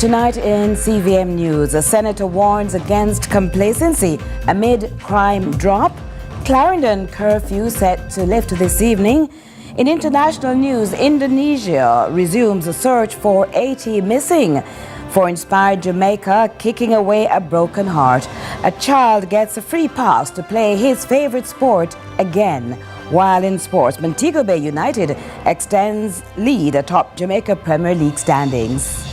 Tonight in CVM News, a senator warns against complacency amid crime drop. Clarendon curfew set to lift this evening. In international news, Indonesia resumes a search for 80 missing. For inspired Jamaica, kicking away a broken heart. A child gets a free pass to play his favorite sport again. While in sports, Montego Bay United extends lead atop Jamaica Premier League standings.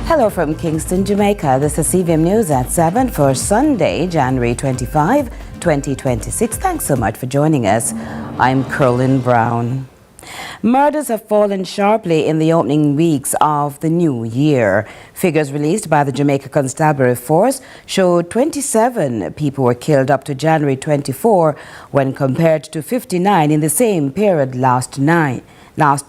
Hello from Kingston, Jamaica. This is CVM News at 7 for Sunday, January 25, 2026. Thanks so much for joining us. I'm Curlin Brown. Murders have fallen sharply in the opening weeks of the new year. Figures released by the Jamaica Constabulary Force showed 27 people were killed up to January 24 when compared to 59 in the same period last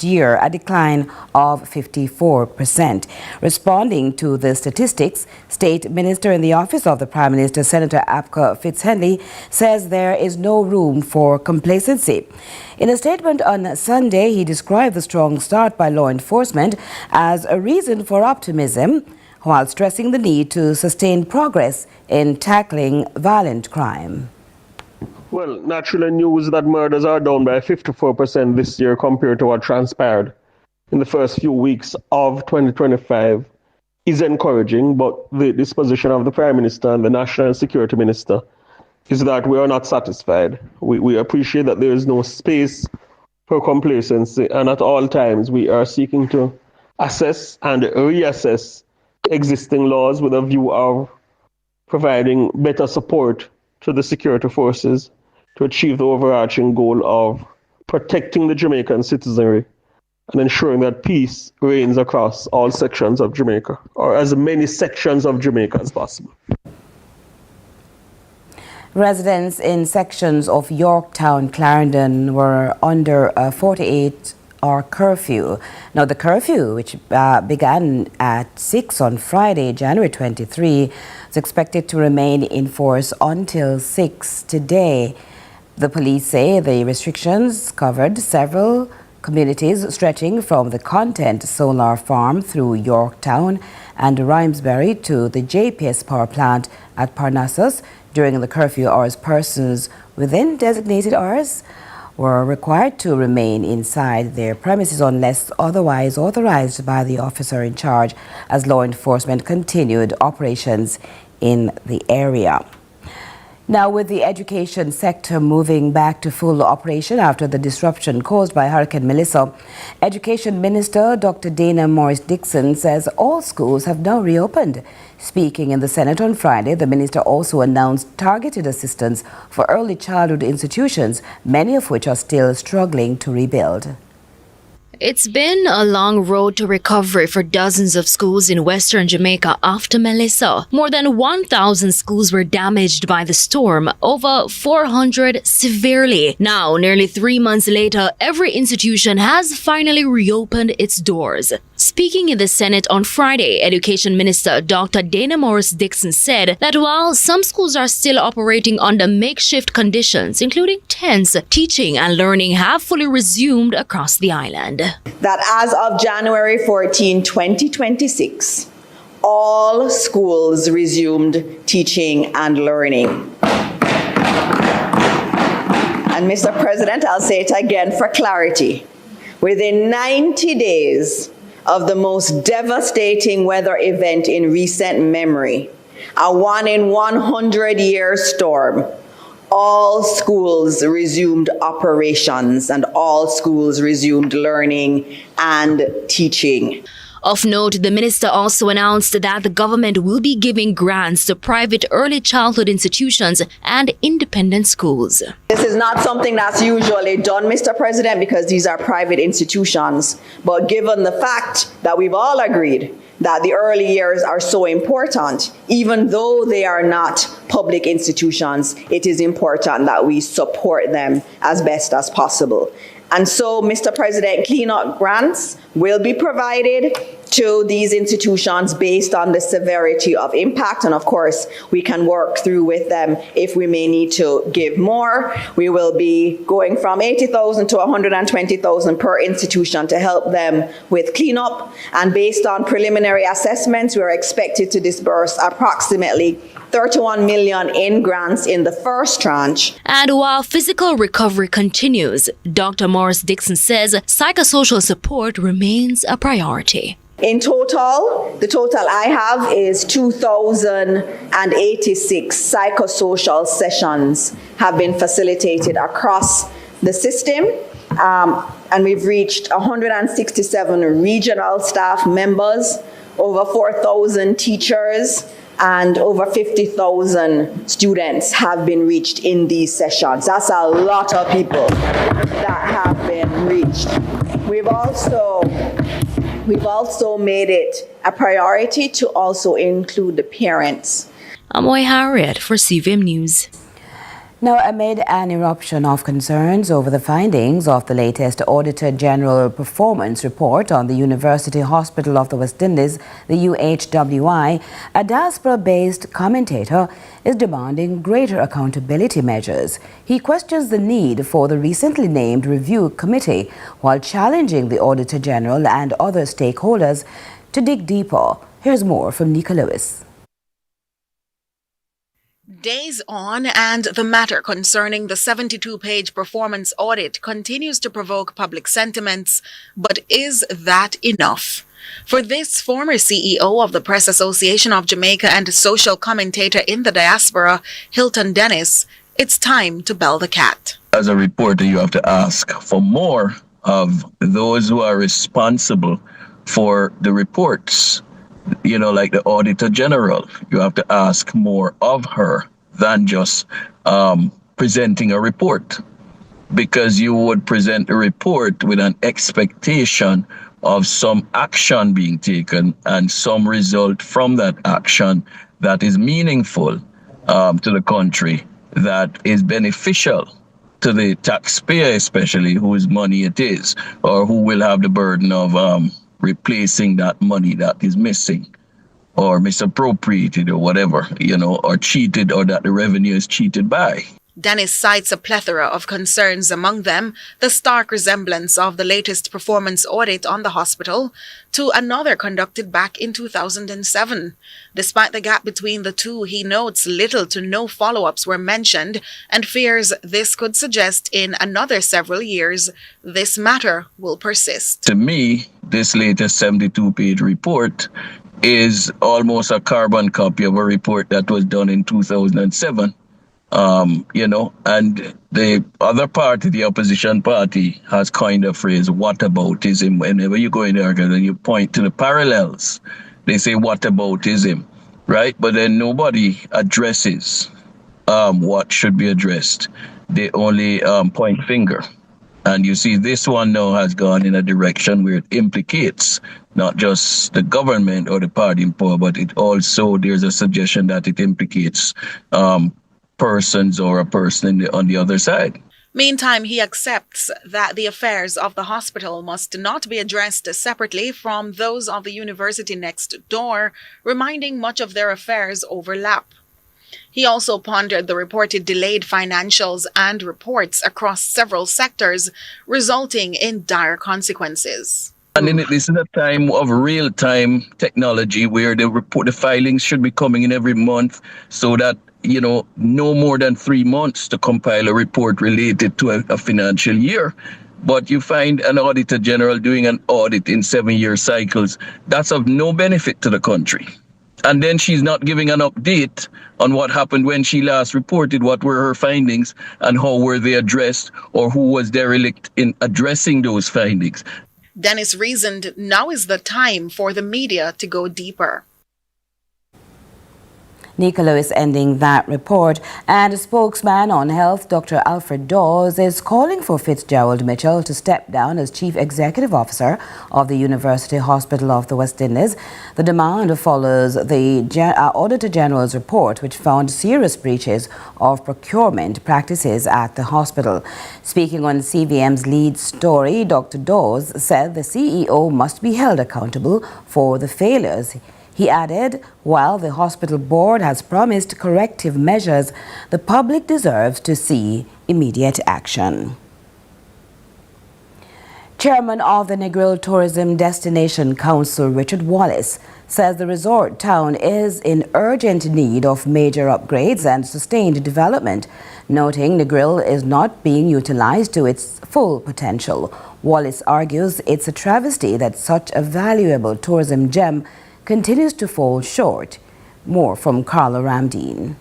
year, a decline of 54%. Responding to the statistics, State Minister in the Office of the Prime Minister, Senator Apka Fitzhenley, says there is no room for complacency. In a statement on Sunday, he described the strong start by law enforcement as a reason for optimism, while stressing the need to sustain progress in tackling violent crime. Well, naturally news that murders are down by 54% this year compared to what transpired in the first few weeks of 2025 is encouraging, but the disposition of the Prime Minister and the National Security Minister is that we are not satisfied. We appreciate that there is no space for complacency, and at all times we are seeking to assess and reassess existing laws with a view of providing better support to the security forces to achieve the overarching goal of protecting the Jamaican citizenry and ensuring that peace reigns across all sections of Jamaica, or as many sections of Jamaica as possible. Residents in sections of Yorktown, Clarendon were under a 48-hour curfew. Now, the curfew, which began at 6 on Friday, January 23, is expected to remain in force until 6 today. The police say the restrictions covered several communities stretching from the Content Solar Farm through Yorktown and Rhymesbury to the JPS power plant at Parnassus. During the curfew hours, persons within designated hours were required to remain inside their premises unless otherwise authorized by the officer in charge, as law enforcement continued operations in the area. Now, with the education sector moving back to full operation after the disruption caused by Hurricane Melissa, Education Minister Dr. Dana Morris-Dixon says all schools have now reopened. Speaking in the Senate on Friday, the minister also announced targeted assistance for early childhood institutions, many of which are still struggling to rebuild. It's been a long road to recovery for dozens of schools in western Jamaica after Melissa. More than 1,000 schools were damaged by the storm, over 400 severely. Now, nearly 3 months later, every institution has finally reopened its doors. Speaking in the Senate on Friday, Education Minister Dr. Dana Morris-Dixon said that while some schools are still operating under makeshift conditions, including tents, teaching and learning have fully resumed across the island. That as of January 14, 2026, all schools resumed teaching and learning. And Mr. President, I'll say it again for clarity. Within 90 days of the most devastating weather event in recent memory, a 1 in 100-year storm, all schools resumed operations and all schools resumed learning and teaching. Of note, the minister also announced that the government will be giving grants to private early childhood institutions and independent schools. This is not something that's usually done, Mr. President, because these are private institutions. But given the fact that we've all agreed that the early years are so important, even though they are not public institutions, it is important that we support them as best as possible. And so, Mr. President, cleanup grants will be provided to these institutions based on the severity of impact. And of course, we can work through with them if we may need to give more. We will be going from 80,000 to 120,000 per institution to help them with cleanup. And based on preliminary assessments, we are expected to disburse approximately 31 million in grants in the first tranche. And while physical recovery continues, Dr. Morris Dixon says psychosocial support remains a priority. In total, the total I have is 2,086 psychosocial sessions have been facilitated across the system. And we've reached 167 regional staff members, over 4,000 teachers, and over 50,000 students have been reached in these sessions. That's a lot of people that have been reached. We've also made it a priority to also include the parents. Amoy Harriet for CVM News. Now, amid an eruption of concerns over the findings of the latest Auditor General Performance Report on the University Hospital of the West Indies, the UHWI, a diaspora-based commentator is demanding greater accountability measures. He questions the need for the recently named review committee while challenging the Auditor General and other stakeholders to dig deeper. Here's more from Negril. Days on, and the matter concerning the 72-page performance audit continues to provoke public sentiments. But is that enough? For this former CEO of the Press Association of Jamaica and social commentator in the diaspora, Hilton Dennis, it's time to bell the cat. As a reporter, you have to ask for more of those who are responsible for the reports. You know, like the Auditor General, you have to ask more of her than just presenting a report, because you would present a report with an expectation of some action being taken and some result from that action that is meaningful to the country, that is beneficial to the taxpayer, especially whose money it is, or who will have the burden of replacing that money that is missing or misappropriated or whatever, or cheated, or that the revenue is cheated by. Dennis cites a plethora of concerns, among them the stark resemblance of the latest performance audit on the hospital to another conducted back in 2007. Despite the gap between the two, he notes little to no follow-ups were mentioned and fears this could suggest in another several years this matter will persist. To me, this latest 72-page report is almost a carbon copy of a report that was done in 2007. And the other party, the opposition party, has coined a phrase, whataboutism. Whenever you go in there and you point to the parallels, they say whataboutism, right? But then nobody addresses what should be addressed. They only point finger. And you see, this one now has gone in a direction where it implicates not just the government or the party in power, but it also, there's a suggestion that it implicates persons or a person on the other side. Meantime, he accepts that the affairs of the hospital must not be addressed separately from those of the university next door, reminding much of their affairs overlap. He also pondered the reported delayed financials and reports across several sectors, resulting in dire consequences. And this is a time of real-time technology where the filings should be coming in every month, so that no more than 3 months to compile a report related to a financial year. But you find an Auditor General doing an audit in 7-year cycles. That's of no benefit to the country. And then she's not giving an update on what happened when she last reported, what were her findings and how were they addressed, or who was derelict in addressing those findings. Dennis reasoned now is the time for the media to go deeper. Negril is ending that report, and a spokesman on health, Dr. Alfred Dawes, is calling for Fitzgerald Mitchell to step down as Chief Executive Officer of the University Hospital of the West Indies. The demand follows the Auditor General's report, which found serious breaches of procurement practices at the hospital. Speaking on CVM's lead story, Dr. Dawes said the CEO must be held accountable for the failures. He added, while the hospital board has promised corrective measures, the public deserves to see immediate action. Chairman of the Negril Tourism Destination Council, Richard Wallace, says the resort town is in urgent need of major upgrades and sustained development, noting Negril is not being utilized to its full potential. Wallace argues it's a travesty that such a valuable tourism gem continues to fall short. More from Carla Ramdeen.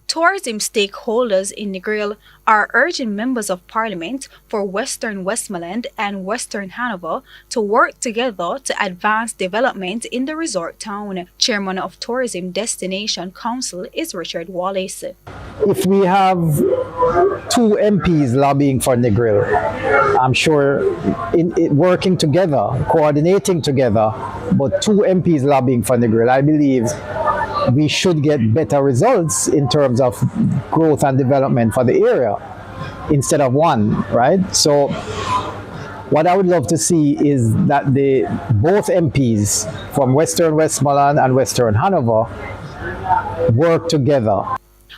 Tourism stakeholders in Negril are urging members of parliament for Western Westmoreland and Western Hanover to work together to advance development in the resort town. Chairman of Tourism Destination Council is Richard Wallace. If we have two MPs lobbying for Negril, I'm sure working together, coordinating together, but two MPs lobbying for Negril, I believe we should get better results in terms of growth and development for the area instead of one, right? So what I would love to see is that both MPs from Western Westmoreland and Western Hanover work together.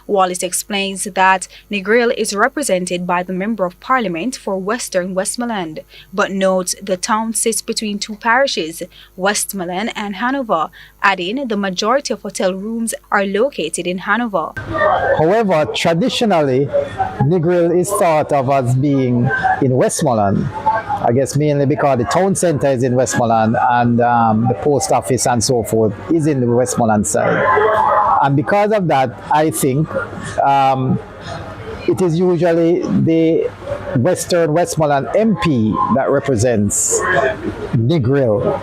Wallace explains that Negril is represented by the Member of Parliament for Western Westmoreland, but notes the town sits between two parishes, Westmoreland and Hanover, adding the majority of hotel rooms are located in Hanover. However, traditionally, Negril is thought of as being in Westmoreland. I guess mainly because the town centre is in Westmoreland and the post office and so forth is in the Westmoreland side. And because of that, I think it is usually the Western Westmoreland MP that represents Negril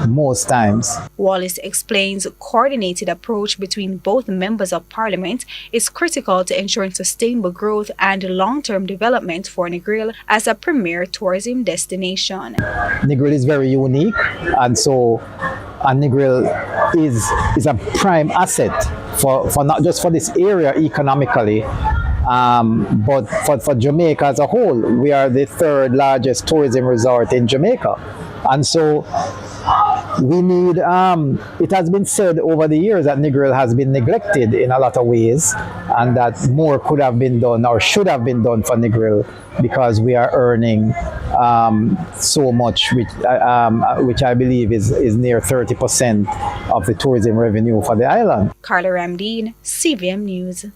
most times. Wallace explains a coordinated approach between both members of parliament is critical to ensuring sustainable growth and long-term development for Negril as a premier tourism destination. Negril is very unique, and Negril is a prime asset for not just for this area economically, but for Jamaica as a whole. We are the third largest tourism resort in Jamaica, and so we need, it has been said over the years that Negril has been neglected in a lot of ways, and that more could have been done or should have been done for Negril because we are earning so much, which I believe is near 30% of the tourism revenue for the island. Carla Ramdeen, CVM News.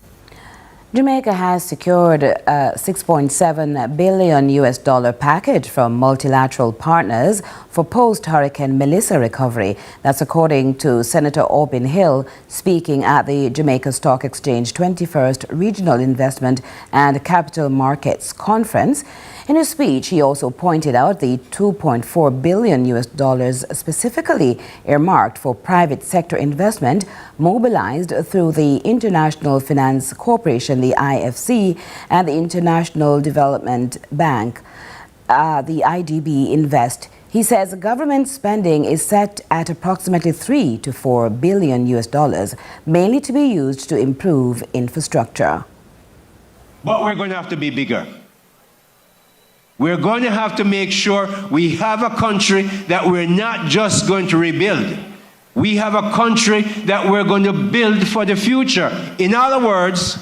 Jamaica has secured a $6.7 billion package from multilateral partners for post-Hurricane Melissa recovery. That's according to Senator Aubin Hill, speaking at the Jamaica Stock Exchange 21st Regional Investment and Capital Markets Conference. In his speech, he also pointed out the $2.4 billion specifically earmarked for private sector investment mobilized through the International Finance Corporation, the IFC, and the International Development Bank, the IDB Invest. He says government spending is set at approximately $3 to $4 billion, mainly to be used to improve infrastructure. But we're going to have to be bigger. We're going to have to make sure we have a country that we're not just going to rebuild. We have a country that we're going to build for the future. In other words,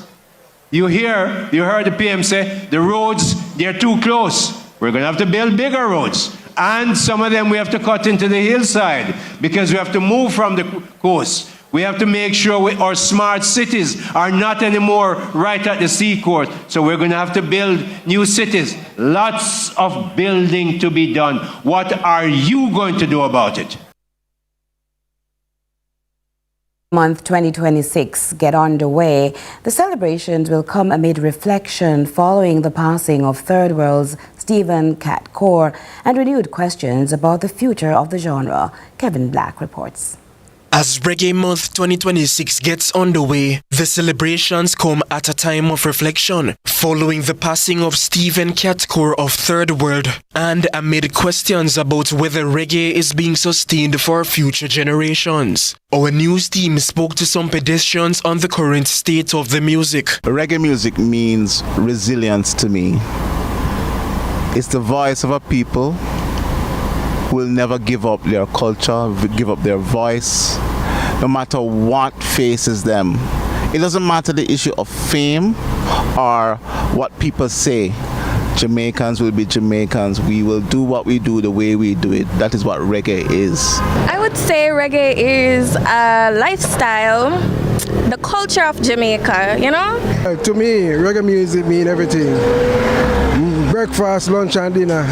you heard the PM say, the roads, they're too close. We're going to have to build bigger roads. And some of them we have to cut into the hillside because we have to move from the coast. We have to make sure our smart cities are not anymore right at the seacoast. So we're going to have to build new cities. Lots of building to be done. What are you going to do about it? Month 2026 get underway. The celebrations will come amid reflection following the passing of third world's Stephen Catcore and renewed questions about the future of the genre. Kevin Black reports. As Reggae Month 2026 gets underway, the celebrations come at a time of reflection, following the passing of Stephen Catcore of Third World, and amid questions about whether reggae is being sustained for future generations. Our news team spoke to some pedestrians on the current state of the music. Reggae music means resilience to me. It's the voice of a people who will never give up their culture, give up their voice, no matter what faces them. It doesn't matter the issue of fame or what people say. Jamaicans will be Jamaicans. We will do what we do the way we do it. That is what reggae is. I would say reggae is a lifestyle, the culture of Jamaica, you know? To me, reggae music means everything. Breakfast, lunch and dinner.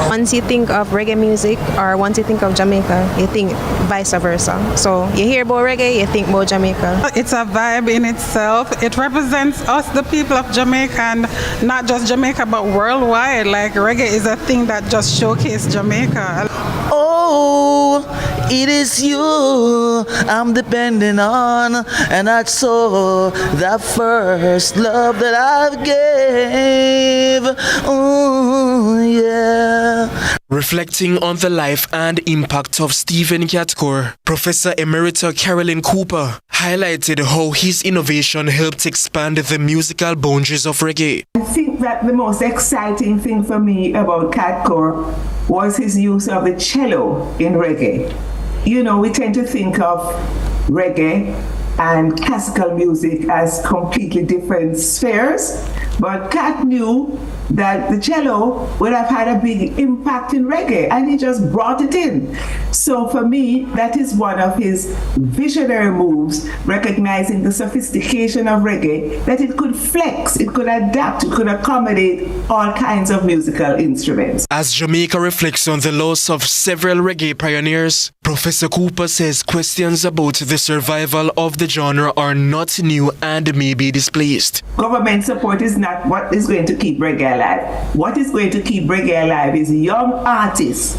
Once you think of reggae music or once you think of Jamaica, you think vice versa. So you hear about reggae, you think about Jamaica. It's a vibe in itself. It represents us, the people of Jamaica, and not just Jamaica but worldwide. Like reggae is a thing that just showcases Jamaica. Oh, it is you I'm depending on, and that's so that first love that I've gave. Oh, yeah. Reflecting on the life and impact of Stephen Catcore, Professor Emerita Carolyn Cooper highlighted how his innovation helped expand the musical boundaries of reggae. I think that the most exciting thing for me about Catcore was his use of the cello in reggae. You know, we tend to think of reggae and classical music as completely different spheres, but Cat knew that the cello would have had a big impact in reggae, and he just brought it in. So for me, that is one of his visionary moves, recognizing the sophistication of reggae, that it could flex, it could adapt, it could accommodate all kinds of musical instruments. As Jamaica reflects on the loss of several reggae pioneers, Professor Cooper says questions about the survival of the genre are not new and may be displaced. Government support is not what is going to keep reggae alive. What is going to keep reggae alive is young artists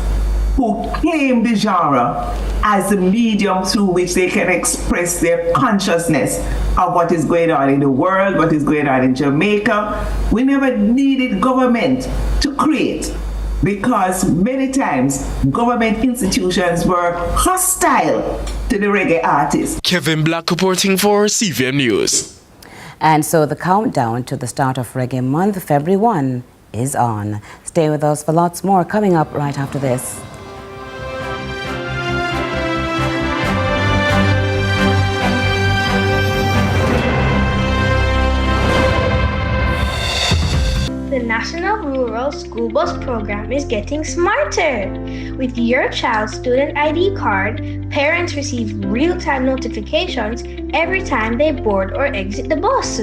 who claim the genre as the medium through which they can express their consciousness of what is going on in the world, what is going on in Jamaica. We never needed government to create, because many times government institutions were hostile to the reggae artists. Kevin Black reporting for CVM News. And so the countdown to the start of Reggae Month, February 1, is on. Stay with us for lots more coming up right after this. The National Rural School Bus Program is getting smarter. With your child's student ID card, parents receive real-time notifications every time they board or exit the bus.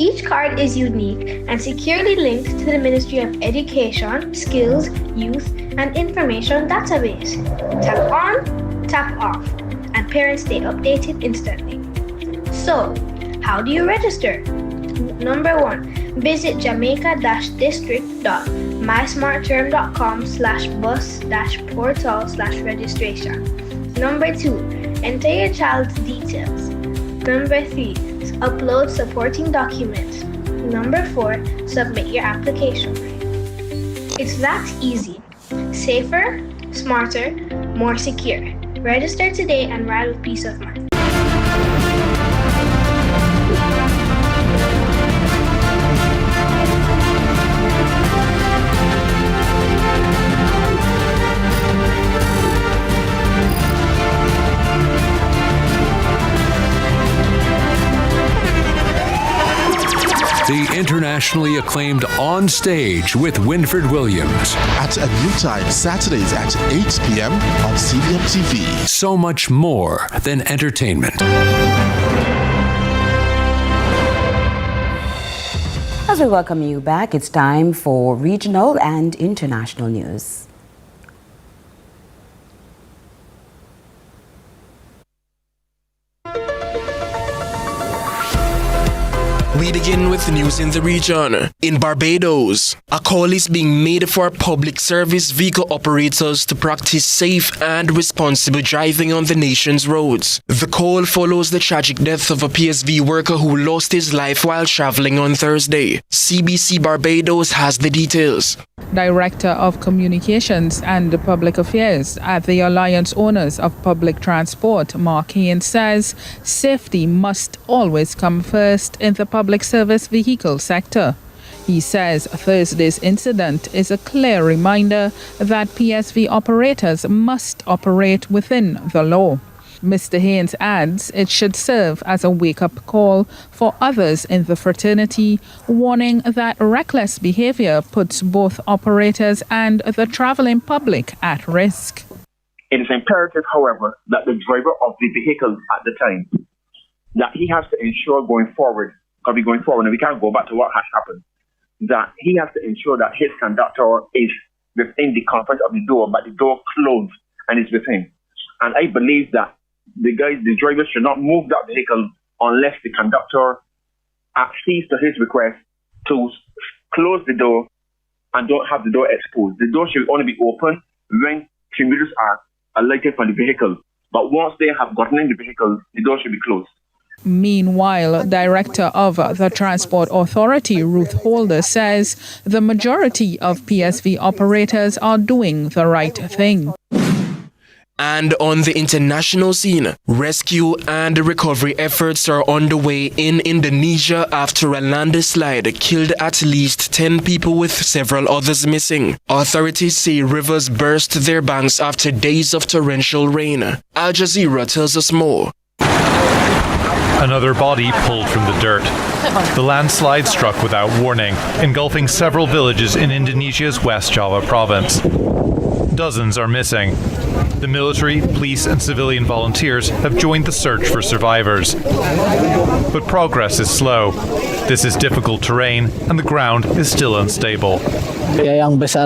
Each card is unique and securely linked to the Ministry of Education, Skills, Youth, and Information database. Tap on, tap off, and parents stay updated instantly. So, how do you register? Number 1. Visit jamaica-district.mysmartterm.com/bus-portal/registration. Number 2. Enter your child's details. Number 3. Upload supporting documents. Number 4. Submit your application. It's that easy. Safer, smarter, more secure. Register today and ride with peace of mind. The internationally acclaimed On Stage with Winfred Williams. At a new time, Saturdays at 8 p.m. on CVM TV. So much more than entertainment. As we welcome you back, it's time for regional and international news. We begin with with news in the region. In Barbados, a call is being made for public service vehicle operators to practice safe and responsible driving on the nation's roads. The call follows the tragic death of a PSV worker who lost his life while traveling on Thursday. CBC Barbados has the details. Director of Communications and Public Affairs at the Alliance Owners of Public Transport, Mark Haynes, says safety must always come first in the public service vehicle sector. He says Thursday's incident is a clear reminder that PSV operators must operate within the law. Mr. Haynes adds it should serve as a wake-up call for others in the fraternity, warning that reckless behavior puts both operators and the traveling public at risk. It is imperative, however, that the driver of the vehicle at the time, that he has to ensure going forward, and we can't go back to what has happened, that he has to ensure that his conductor is within the confines of the door, but the door closed and is with him. And I believe that the driver should not move that vehicle unless the conductor accedes to his request to close the door and don't have the door exposed. The door should only be open when commuters are alighted from the vehicle. But once they have gotten in the vehicle, the door should be closed. Meanwhile, Director of the Transport Authority, Ruth Holder, says the majority of PSV operators are doing the right thing. And on the international scene, rescue and recovery efforts are underway in Indonesia after a landslide killed at least 10 people with several others missing. Authorities say rivers burst their banks after days of torrential rain. Al Jazeera tells us more. Another body pulled from the dirt. The landslide struck without warning, engulfing several villages in Indonesia's West Java province. Dozens are missing. The military, police and civilian volunteers have joined the search for survivors. But progress is slow. This is difficult terrain and the ground is still unstable. This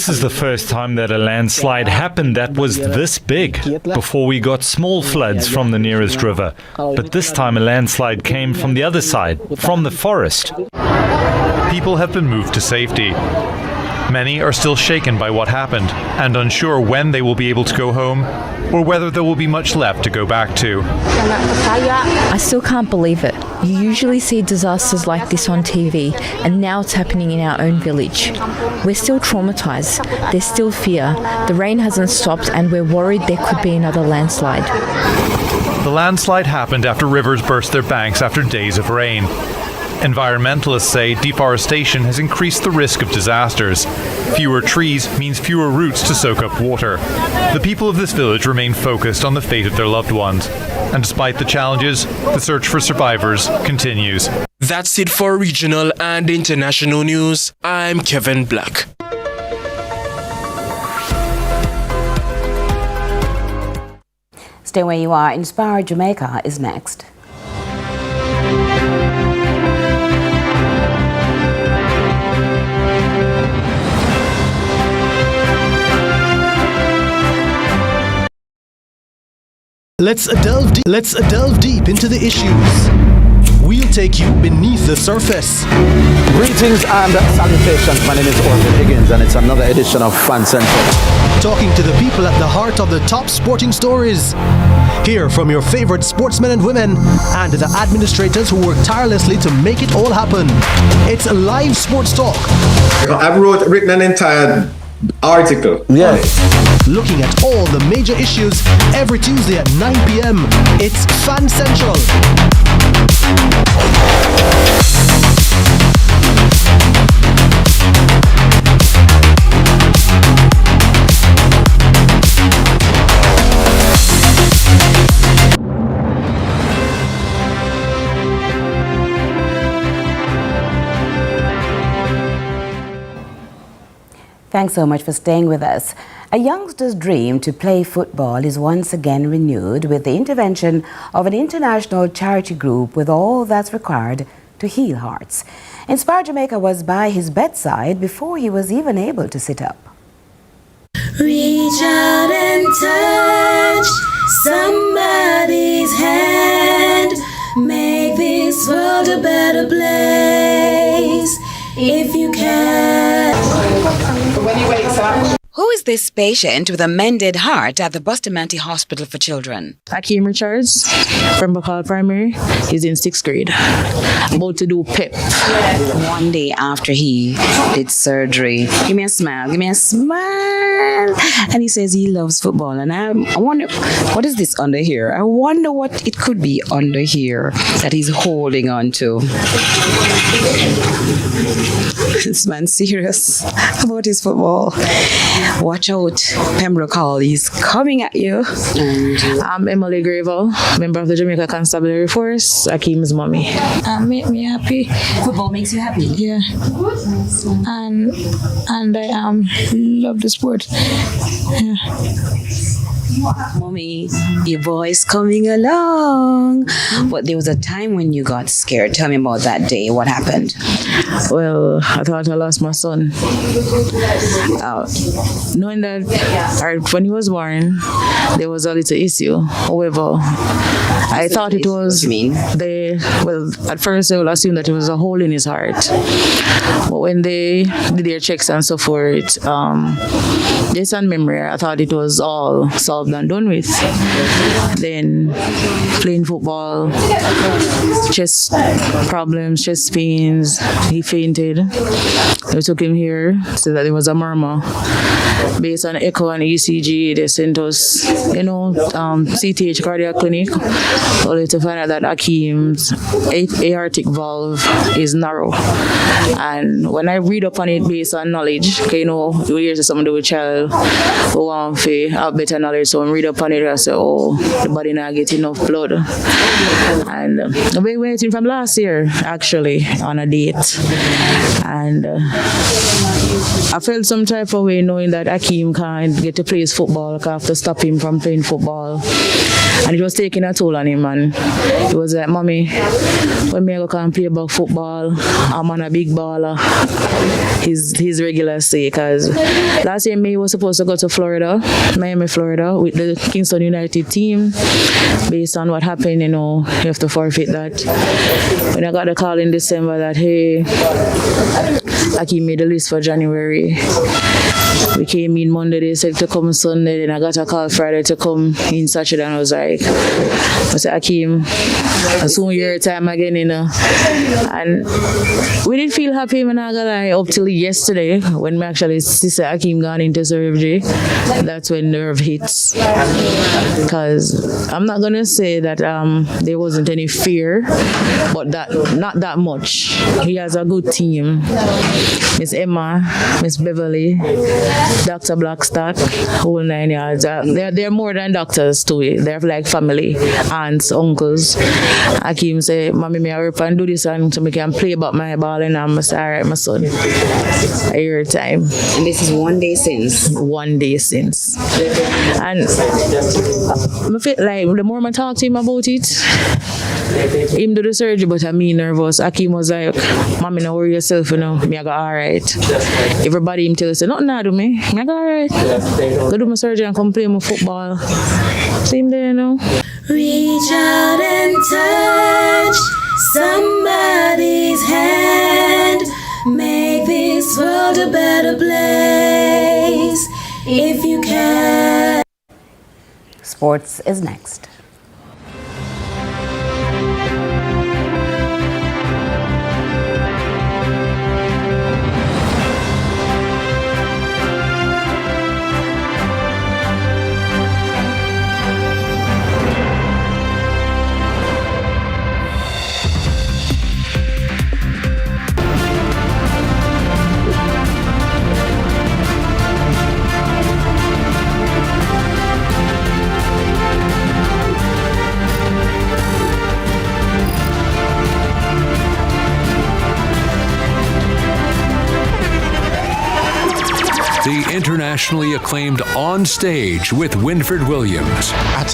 is the first time that a landslide happened that was this big. Before we got small floods from the nearest river. But this time a landslide came from the other side, from the forest. People have been moved to safety. Many are still shaken by what happened and unsure when they will be able to go home or whether there will be much left to go back to. I still can't believe it. You usually see disasters like this on TV, and now it's happening in our own village. We're still traumatized. There's still fear. The rain hasn't stopped and we're worried there could be another landslide. The landslide happened after rivers burst their banks after days of rain. Environmentalists say deforestation has increased the risk of disasters. Fewer trees means fewer routes to soak up water. The people of this village remain focused on the fate of their loved ones. And despite the challenges, the search for survivors continues. That's it for regional and international news. I'm Kevin Black. Stay where you are. Inspire Jamaica is next. Let's delve deep into the issues. We'll take you beneath the surface. Greetings and salutations. My name is Orville Higgins and it's another edition of Fan Central. Talking to the people at the heart of the top sporting stories. Hear from your favorite sportsmen and women and the administrators who work tirelessly to make it all happen. It's live sports talk. I've written an entire article. Yes. Looking at all the major issues every Tuesday at 9 p.m. It's Fan Central. Thanks so much for staying with us. A youngster's dream to play football is once again renewed with the intervention of an international charity group with all that's required to heal hearts. Inspire Jamaica was by his bedside before he was even able to sit up. Reach out and touch somebody's hand. Make this world a better place if you can. When he wakes up. Who is this patient with a mended heart at the Bustamante Hospital for Children? Hakeem Richards from Bacall Primary. He's in 6th grade. About to do PEP. One day after he did surgery, give me a smile, and he says he loves football. And I wonder, what is this under here? I wonder what it could be under here that he's holding on to. This man's serious about his football. Watch out, Pembroke Hall, he's coming at you. I'm Emily Gravel, member of the Jamaica Constabulary Force, Hakeem's mommy. Make me happy. Football makes you happy? Yeah. And I love the sport. Yeah. Mommy, your voice coming along. But there was a time when you got scared. Tell me about that day. What happened? Well, I thought I lost my son. Knowing that when he was born, there was a little issue. However, I thought it was at first they will assume that it was a hole in his heart. But when they did their checks and so forth, based on memory, I thought it was all solved and done with. Then playing football, chest problems, chest pains, he fainted. They took him here, said that there was a murmur. Based on echo and ECG, they sent us, CTH cardiac clinic, only to find out that Hakeem's aortic valve is narrow. And when I read up on it based on knowledge, you hear something to do with child who want to have better knowledge, so when I read up on it, I say, the body not get enough blood. And I've been waiting from last year, actually, on a date. And I felt some type of way knowing that Hakeem can't get to play his football, I have to stop him from playing football. And it was taking a toll on him, and he was like, Mommy, when me go can play about football, I'm on a big baller. His regular say, because last year May was supposed to go to Miami, Florida, with the Kingston United team. Based on what happened, you have to forfeit that. When I got the call in December that, hey, Hakeem made the list for January. We came in Monday, they said to come Sunday, then I got a call Friday to come in Saturday, and I was like, I said, Hakeem, soon your time again, And we didn't feel happy, when I got up till yesterday, when we actually see Hakeem gone into surgery. That's when nerve hits. Because I'm not going to say that there wasn't any fear, but not that much. He has a good team. Miss Emma, Miss Beverly, Dr. Blackstock, whole 9 yards. They're more than doctors to it. They're like family, aunts, uncles. Hakeem say, Mommy, may I rip and do this and so I can play about my ball, and I'm say, all right, my son. A year time. And this is 1 day since? 1 day since. And I feel like the more I talk to him about it, him do the surgery, but I'm nervous. Hakeem was like, Mommy, don't worry yourself, me I go all right. Everybody him tell us, nothing to do me. I go all right. Go do my surgery and come play my football. See him there, Reach out and touch somebody's hand. Make this world a better place if you can. Sports is next. The internationally acclaimed On Stage with Winfred Williams. At